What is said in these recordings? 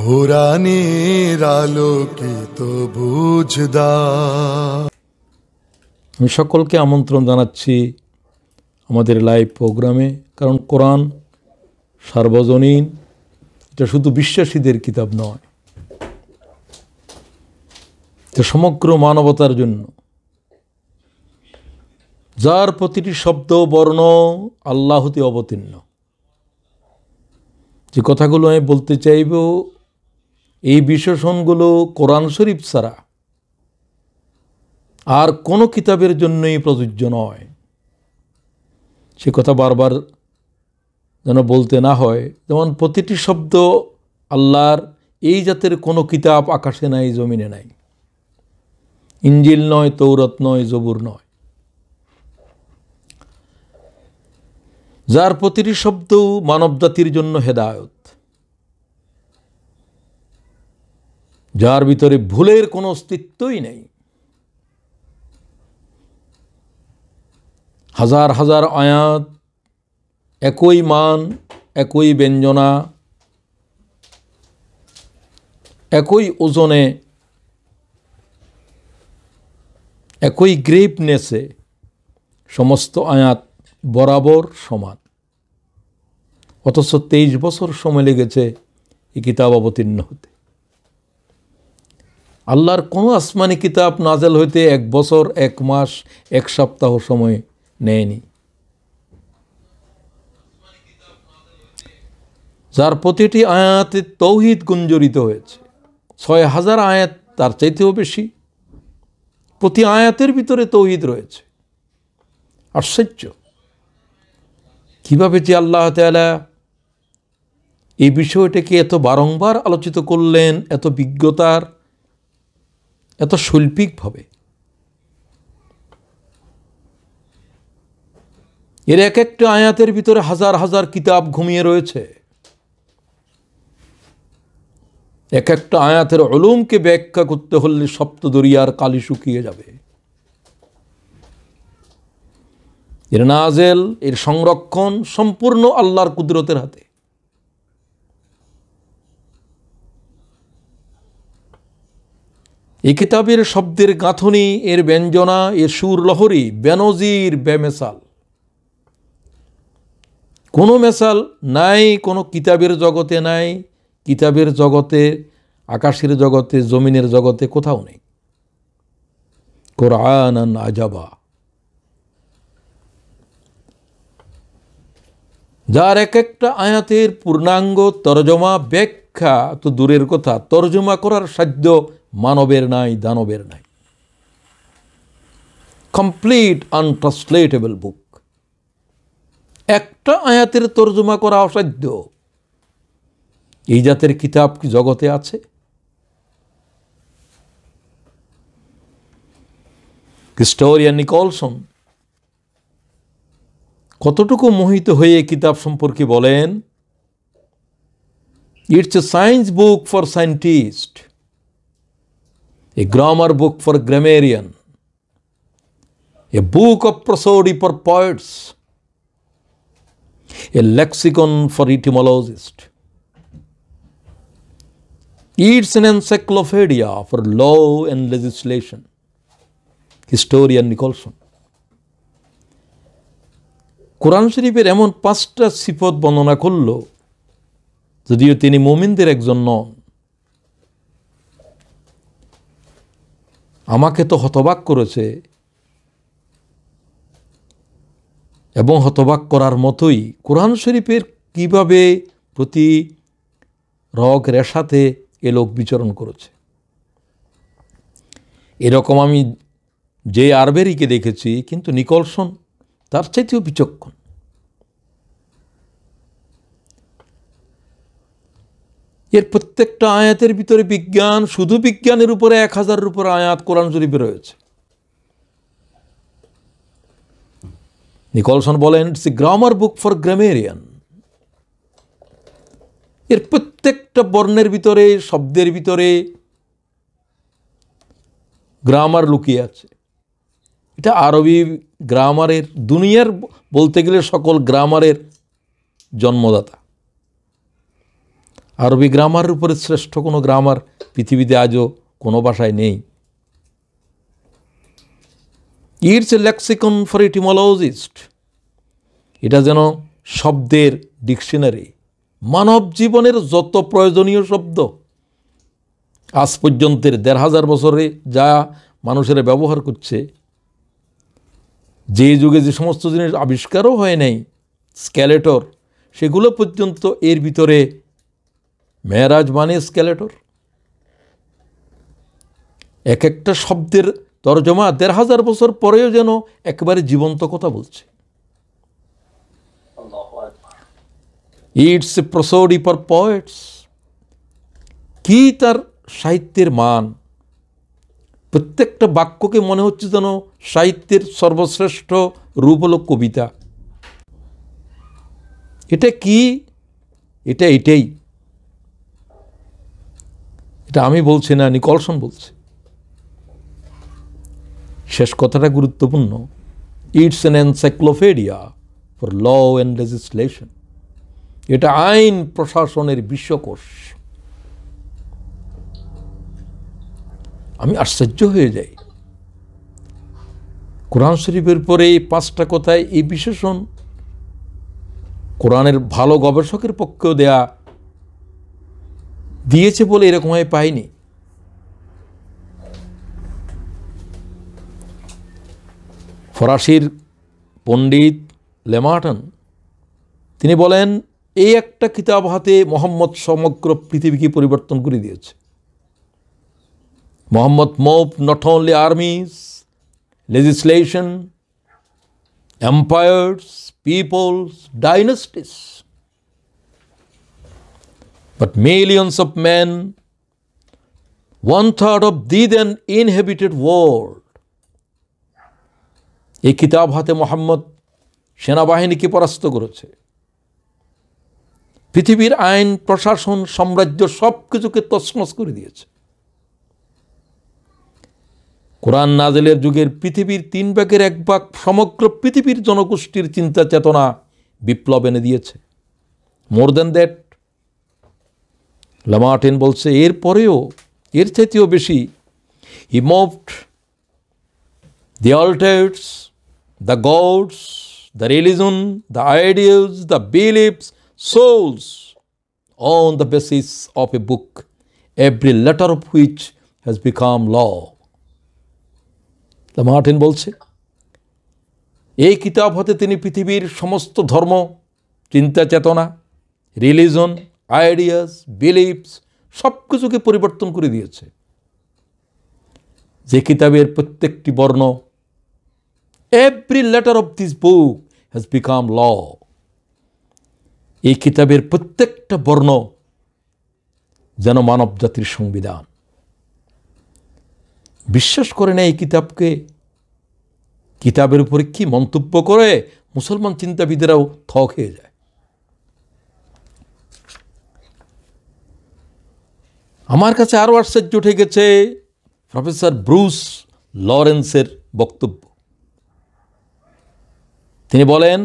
কোরআনের আলোকিত বুঝদার। আমি সকলকে আমন্ত্রণ জানাচ্ছি আমাদের লাইভ প্রোগ্রামে, কারণ কোরআন সার্বজনীন, এটা শুধু বিশ্বাসীদের কিতাব নয়, এটা সমগ্র মানবতার জন্য, যার প্রতিটি শব্দ বর্ণ আল্লাহ হতে অবতীর্ণ। যে কথাগুলো আমি বলতে চাইব, এই বিশেষণগুলো কোরআন শরীফ ছাড়া আর কোনো কিতাবের জন্যই প্রযোজ্য নয়। সে কথা বারবার যেন বলতে না হয়। যেমন প্রতিটি শব্দ আল্লাহর, এই জাতের কোনো কিতাব আকাশে নাই, জমিনে নাই। ইঞ্জিল নয়, তৌরাত নয়, জবুর নয়। যার প্রতিটি শব্দ মানব জাতির জন্য হেদায়েত, যার ভিতরে ভুলের কোনো অস্তিত্বই নেই। হাজার হাজার আয়াত, একই মান, একই ব্যঞ্জনা, একই ওজনে, একই গ্রেপনেসে সমস্ত আয়াত বরাবর সমান। অথচ 23 বছর সময় লেগেছে এই কিতাব অবতীর্ণ হতে। আল্লাহর কোনো আসমানি কিতাব নাজেল হইতে 1 বছর, 1 মাস, 1 সপ্তাহ সময় নেয়নি। যার প্রতিটি আয়াতে তৌহিদ গুঞ্জরিত হয়েছে। 6000 আয়াত, তার চাইতেও বেশি। প্রতি আয়াতের ভিতরে তৌহিদ রয়েছে। আশ্চর্য! কীভাবে যে আল্লাহ তাআলা এই বিষয়টাকে এত বারংবার আলোচিত করলেন, এত বিজ্ঞতার, এত শৈল্পিকভাবে। এর এক একটা আয়াতের ভিতরে হাজার হাজার কিতাব ঘুমিয়ে রয়েছে। এক একটা আয়াতের উলুমকে ব্যাখ্যা করতে হলে সপ্ত দরিয়ার কালি শুকিয়ে যাবে। এর নাজেল, এর সংরক্ষণ সম্পূর্ণ আল্লাহর কুদরতের হাতে। এই কিতাবের শব্দের গাঁথনি, এর ব্যঞ্জনা, এর সুর লহরী বেনজির, বেমেসাল। কোনো মেসাল নাই, কোনো কিতাবের জগতে নাই। কিতাবের জগতে, আকাশের জগতে, জমিনের জগতে কোথাও নেই। কোরআনান আজাবা, যার এক একটা আয়াতের পূর্ণাঙ্গ তরজমা, ব্যাখ্যা তো দূরের কথা, তরজমা করার সাধ্য মানবের নাই, দানবের নাই। কমপ্লিট আনট্রান্সলেটেবল বুক। একটা আয়াতের তরজমা করা অসাধ্য। এই জাতের কিতাব কি জগতে আছে? ক্রিস্টোরিয়ান নিকলসন কতটুকু মোহিত হয়ে কিতাব সম্পর্কে বলেন, it's a science book for scientist, a grammar book for grammarian, a book of prosody for poets, a lexicon for etymologists. It's an encyclopedia for law and legislation. Historian Nicholson. কোরআন শরীফের এমন 5টা সিফত বর্ণনা করল, যদিও তিনি মুমিনদের একজন নন। আমাকে তো হতবাক করেছে, এবং হতবাক করার মতোই কোরআন শরীফের কিভাবে প্রতি রগ রেশাতে এ লোক বিচরণ করেছে। এরকম আমি যে আরবেরিকে দেখেছি, কিন্তু নিকলসন তার চাইতেও বিচক্ষণ। এর প্রত্যেকটা আয়াতের ভিতরে বিজ্ঞান, শুধু বিজ্ঞানের উপরে 1000-এর উপর আয়াত কোরআন শরীফে রয়েছে। নিকলসন বলেন, it's a grammar book for grammarian. এর প্রত্যেকটা বর্ণের ভিতরে, শব্দের ভিতরে গ্রামার লুকিয়ে আছে। এটা আরবি গ্রামারের, দুনিয়ার বলতে গেলে সকল গ্রামারের জন্মদাতা। আরবি গ্রামারের উপরে শ্রেষ্ঠ কোনো গ্রামার পৃথিবীতে আজও কোনো ভাষায় নেই। ইটস এ লেক্সিকন ফর এটিমোলজিস্ট, এটা যেন শব্দের ডিকশনারি। মানব জীবনের যত প্রয়োজনীয় শব্দ আজ পর্যন্তের ১৫০০ বছরে যা মানুষেরা ব্যবহার করছে, যে যুগে যে সমস্ত জিনিস আবিষ্কারও হয় নাই, স্কেলেটর, সেগুলো পর্যন্ত এর ভিতরে। মেরাজ মানে স্কেলেটর। এক একটা শব্দের তর্জমা ১৫০০ বছর পরেও যেন একেবারে জীবন্ত কথা বলছে। It's a prosody for poets. কি তার সাহিত্যের মান! প্রত্যেকটা বাক্যকে মনে হচ্ছে যেন সাহিত্যের সর্বশ্রেষ্ঠ রূপ হলো কবিতা। এটা কি? এটাই এটা আমি বলছি না, নিকলসন বলছে। শেষ কথাটা গুরুত্বপূর্ণ। It's an encyclopedia for law and legislation. এটা আইন প্রশাসনের বিশ্বকোষ। আমি আশ্চর্য হয়ে যাই, কোরআন শরীফের পরে এই 5টা কথায় এই বিশেষণ কোরআনের ভালো গবেষকের পক্ষেও দিয়েছে বলে এরকম হয় পাইনি। ফরাসির পণ্ডিত লেমার্টন তিনি বলেন, এই একটা কিতাব হাতে মোহাম্মদ সমগ্র পৃথিবীকে পরিবর্তন করে দিয়েছে। Muhammad moved not only armies, legislation, empires, peoples, dynasties, but millions of men, 1/3 of the then inhabited world. এই কিতাব হাতে মোহাম্মদ সেনাবাহিনীকে পরাস্ত করেছে, পৃথিবীর আইন প্রশাসন সাম্রাজ্য সব কিছুকে তছনছ করে দিয়েছে। কোরআন নাজিলের যুগের পৃথিবীর 1/3 সমগ্র পৃথিবীর জনগোষ্ঠীর চিন্তা চেতনা বিপ্লব এনে দিয়েছে। মোর দ্যান দ্যাট, লামার্টিন বলছে, এর পরেও, এর চাইতেও বেশি, হি moved the altars, the gods, the religion, the ideas, the beliefs, souls on the basis of a book, every letter of which has become law. Martin বলছে, এই কিতাব হতে তিনি পৃথিবীর সমস্ত ধর্ম, চিন্তা চেতনা, রিলিজন, আইডিয়াস, বিলিফস সব কিছুকে পরিবর্তন করে দিয়েছে। যে কিতাবের প্রত্যেকটি বর্ণ, every letter of this book has become law. এই কিতাবের প্রত্যেকটা বর্ণ যেন মানব জাতির সংবিধান। বিশ্বাস করে না এই কিতাবকে? কিতাবের উপরে কি মন্তব্য করে মুসলমান চিন্তাবিদেরাও থ খেয়ে যায়। আমার কাছে আরও আশ্চর্য উঠে গেছে প্রফেসর ব্রুস লরেন্সের বক্তব্য। তিনি বলেন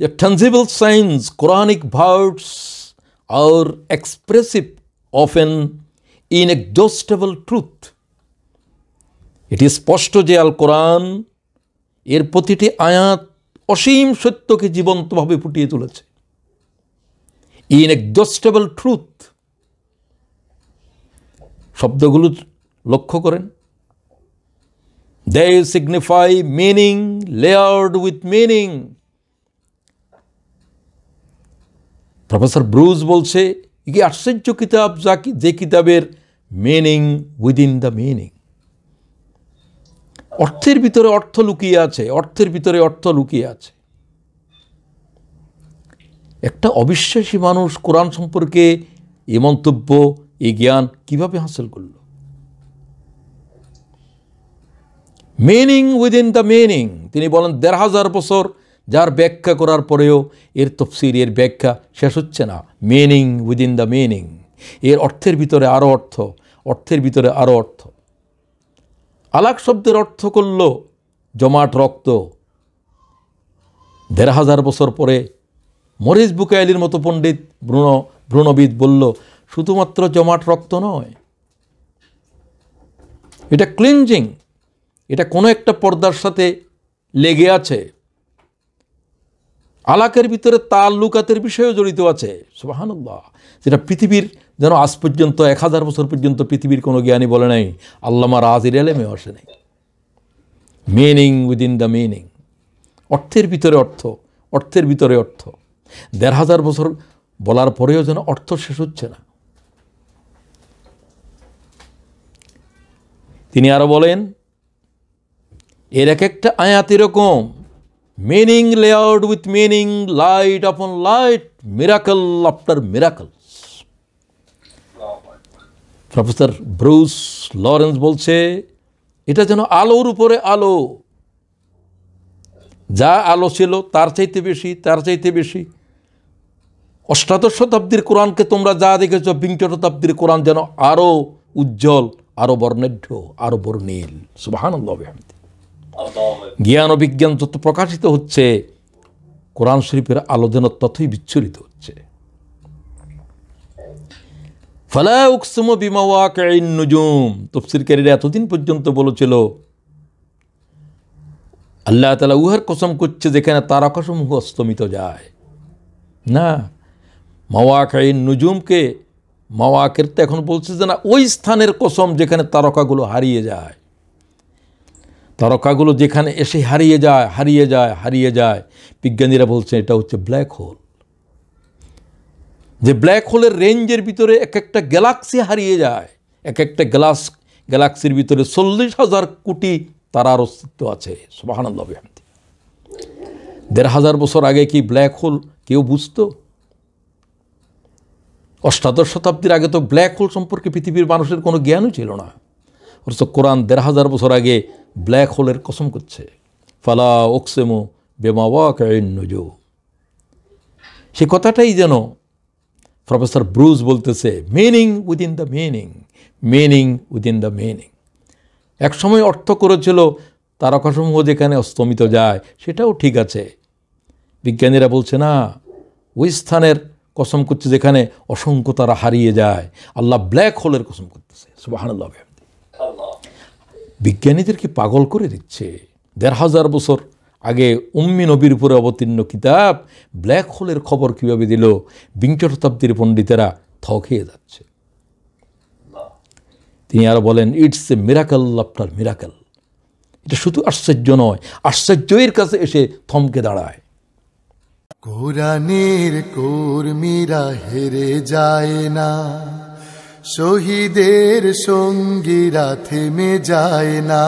যে tangible signs, Quranic words are expressive of an inexhaustible truth. এটি স্পষ্ট যে আল কোরআন এর প্রতিটি আয়াত অসীম সত্যকে জীবন্তভাবে ফুটিয়ে তুলেছে। inexhaustible truth শব্দগুলো লক্ষ্য করেন। They signify meaning layered with meaning. Professor Bruce বলছে, কি আশ্চর্য কিতাব, যে কিতাবের মিনিং উইদিন দ্য মিনিং। অর্থের ভিতরে অর্থ লুকিয়ে আছে, অর্থের ভিতরে অর্থ লুকিয়ে আছে। একটা অবিশ্বাসী মানুষ কোরআন সম্পর্কে এই মন্তব্য, এই জ্ঞান কিভাবে হাসিল করল? Meaning within the meaning. তিনি বলেন ১৫০০ বছর যার ব্যাখ্যা করার পরেও এর তফসির, এর ব্যাখ্যা শেষ হচ্ছে না। মিনিং উইদিন দ্য মিনিং, এর অর্থের ভিতরে আরও অর্থ, অর্থের ভিতরে আরও অর্থ। আলাক শব্দের অর্থ করল জমাট রক্ত। ১৫০০ বছর পরে মরিস বুকাইলির মতো পণ্ডিত ব্রুনো ভ্রূণবিদ বলল শুধুমাত্র জমাট রক্ত নয়, এটা ক্লিনজিং, এটা কোনো একটা পর্দার সাথে লেগে আছে, আলাকের ভিতরে তাল্লুকাতের বিষয়েও জড়িত আছে। সুবহানাল্লাহ, যেটা পৃথিবীর যেন আজ পর্যন্ত 1000 বছর পর্যন্ত পৃথিবীর কোনো জ্ঞানী বলে নাই, আল্লামা রাজির এলেমেও আসে নাই। মিনিং উইদিন দ্য মিনিং, অর্থের ভিতরে অর্থ, অর্থের ভিতরে অর্থ। 1500 বছর বলার পরেও যেন অর্থ শেষ হচ্ছে না। তিনি আরো বলেন, এর এক একটা আয়াত এরকম, meaning layered with meaning, light upon light, miracle after miracle. Professor Bruce Lawrence বলছে এটা যেন আলোর উপরে আলো, যা আলো ছিল তার চাইতে বেশি, তার চাইতে বেশি। অষ্টাদশ শতাব্দীর কোরআনকে তোমরা যা দেখেছ, বিংশ শতাব্দীর কোরআন যেন আরো উজ্জ্বল, আরো বর্ণাঢ্য, আরো বর্ণিল। সুবহানাল্লাহ। জ্ঞান ও বিজ্ঞান যত প্রকাশিত হচ্ছে, কোরআন শরীফের আলো যেন ততই বিচ্ছুরিত হচ্ছে। ফালা উকসিমু বিমাওয়াকিন নুজুম, তাফসীরকারীরা এতদিন পর্যন্ত বলেছিল আল্লাহ তাআলা উহার কসম করছে যেখানে তারকাসমূহ অস্তমিত যায়। না, মাওয়াকিন নুজুমকে, মাওয়াকির তো এখন বলছে যে না, ওই স্থানের কসম যেখানে তারকাগুলো হারিয়ে যায়। তারকাগুলো যেখানে এসে হারিয়ে যায়, হারিয়ে যায়, হারিয়ে যায়। বিজ্ঞানীরা বলছে এটা হচ্ছে ব্ল্যাক হোল। যে ব্ল্যাক হোলের রেঞ্জের ভিতরে এক একটা গ্যালাক্সি হারিয়ে যায়, এক একটা গ্যালাক্সির ভিতরে 40,000 কোটি তারার অস্তিত্ব আছে। সুবহানাল্লাহ। 1500 বছর আগে কি ব্ল্যাক হোল কেউ বুঝতো? অষ্টাদশ শতাব্দীর আগে তো ব্ল্যাক হোল সম্পর্কে পৃথিবীর মানুষের কোনো জ্ঞানই ছিল না। অথচ কোরআন 1500 বছর আগে ব্ল্যাক হোলের কসম করছে, ফালা উকসিমু বিমাওয়াকিন নুজুম। সে কথাটাই যেন প্রফেসর ব্রুস বলতেছে, meaning within the meaning, meaning within the meaning. এক সময় অর্থ করেছিল তারকাসমূহ যেখানে অস্তমিত যায়, সেটাও ঠিক আছে। বিজ্ঞানীরা বলছে না, ওই স্থানের কসম করছে যেখানে অসংখ্য তারা হারিয়ে যায়। আল্লাহ ব্ল্যাক হোলের কসম করতেছে। সুবহানাল্লাহ। বিজ্ঞানীদের কি পাগল করে দিচ্ছে? 1500 বছর আগে উম্মি নবীর উপরে অবতীর্ণ কিতাব ব্ল্যাক হোলের খবর কীভাবে দিল? বিংশ শতাব্দীর পণ্ডিতেরা খেয়ে যাচ্ছে। তিনি আরো বলেন, it's A miracle after miracle. এটা শুধু আশ্চর্য নয়, আশ্চর্যের কাছে এসে থমকে দাঁড়ায়। কোরআনের কর্মীরা হেরে যায় না, শহীদের সঙ্গীরা থেমে যায় না।